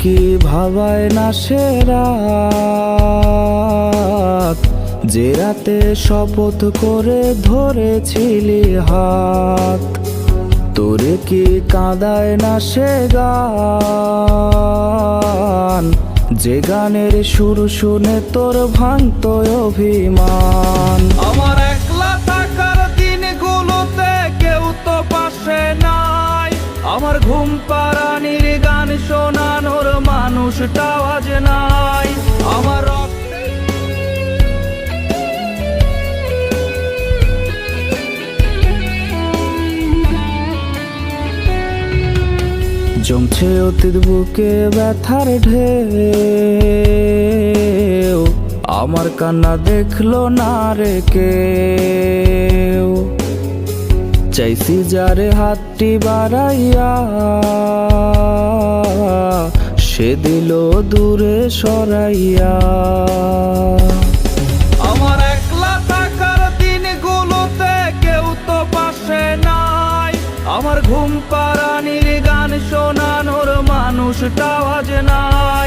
কি ভাবায় না সে রাত, যে রাতে শপথ করে ধরেছিলি হাত। তোরে কি কাঁদায় না সে গান, যে গানের সুর শুনে তোর ভাঙতো অভিমান। আমার একলা থাকার দিনগুলোতে কেউ তো পাশে নাই, আমার ঘুম পাড়ানির গান শোনানোর মানুষটাও আজ নাই। আমার জমছে অতীত বুকে ব্যথার ঢেউ, আমার কান্না দেখলো না রে কেউ। চাইছি যারে হাতটি বাড়াইয়া, সে দিল দূরে সরাইয়া। আমার একলা থাকার দিনগুলোতে কেউ তো পাশে নাই, আমার ঘুম পাড়ানির গান শোনানোর মানুষটাও আজ নাই।